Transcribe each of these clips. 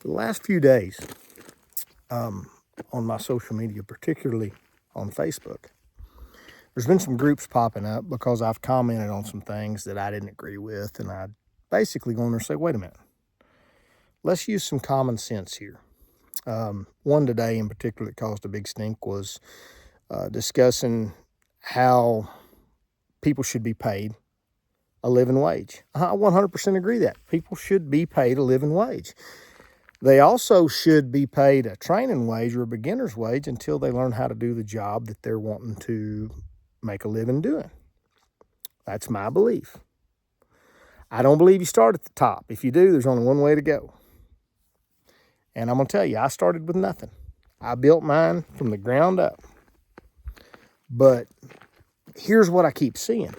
For the last few days, on my social media, particularly on Facebook, there's been some groups popping up because I've commented on some things that I didn't agree with, and I basically go in there and say, wait a minute, let's use some common sense here. One today in particular that caused a big stink was discussing how people should be paid a living wage. I 100% agree that people should be paid a living wage. They also should be paid a training wage or a beginner's wage until they learn how to do the job that they're wanting to make a living doing. That's my belief. I don't believe you start at the top. If you do, there's only one way to go. And I'm going to tell you, I started with nothing. I built mine from the ground up. But here's what I keep seeing.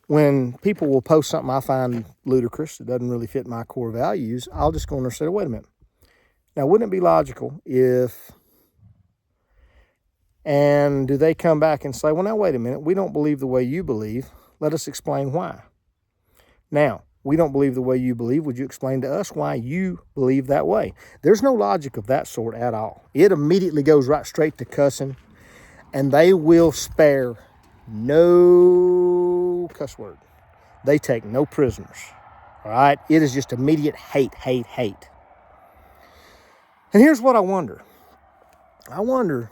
When people will post something I find ludicrous, that doesn't really fit my core values, I'll just go in there and say, wait a minute. Now, wouldn't it be logical if, and do they come back and say, well, now, wait a minute, we don't believe the way you believe. Let us explain why. Now, we don't believe the way you believe. Would you explain to us why you believe that way? There's no logic of that sort at all. It immediately goes right straight to cussing, and they will spare no cuss word. They take no prisoners. All right? It is just immediate hate, hate, hate. And here's what I wonder. I wonder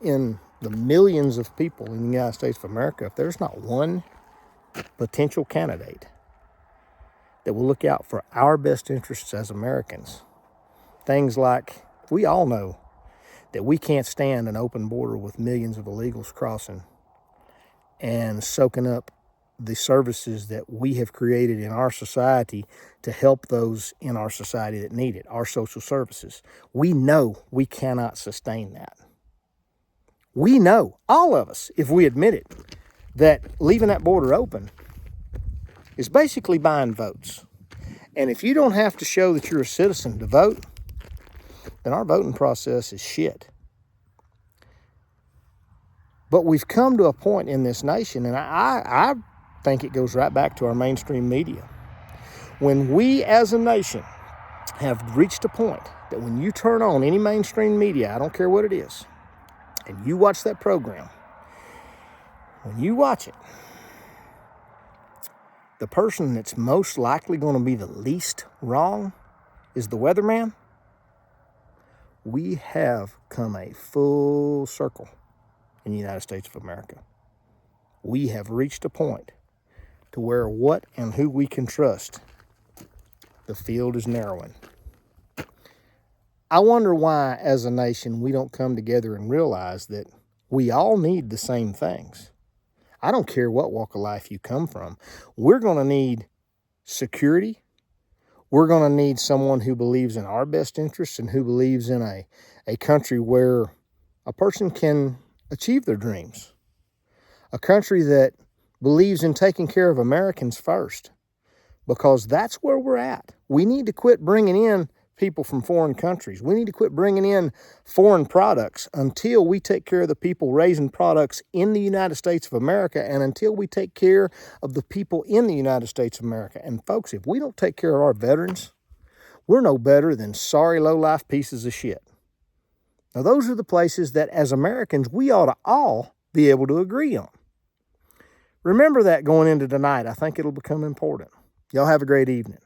in the millions of people in the United States of America, if there's not one potential candidate that will look out for our best interests as Americans. Things like, we all know that we can't stand an open border with millions of illegals crossing and soaking up the services that we have created in our society to help those in our society that need it, our social services. We know we cannot sustain that. We know, all of us, if we admit it, that leaving that border open is basically buying votes. And if you don't have to show that you're a citizen to vote, then our voting process is shit. But we've come to a point in this nation, and I think it goes right back to our mainstream media. When we as a nation have reached a point that when you turn on any mainstream media, I don't care what it is, and you watch that program, when you watch it, the person that's most likely going to be the least wrong is the weatherman. We have come a full circle in the United States of America. We have reached a point to where what and who we can trust, the field is narrowing. I wonder why, as a nation, we don't come together and realize that we all need the same things. I don't care what walk of life you come from. We're going to need security. We're going to need someone who believes in our best interests and who believes in a country where a person can achieve their dreams. A country that believes in taking care of Americans first, because that's where we're at. We need to quit bringing in people from foreign countries. We need to quit bringing in foreign products until we take care of the people raising products in the United States of America and until we take care of the people in the United States of America. And folks, if we don't take care of our veterans, we're no better than sorry, low-life pieces of shit. Now, those are the places that as Americans, we ought to all be able to agree on. Remember that going into tonight. I think it'll become important. Y'all have a great evening.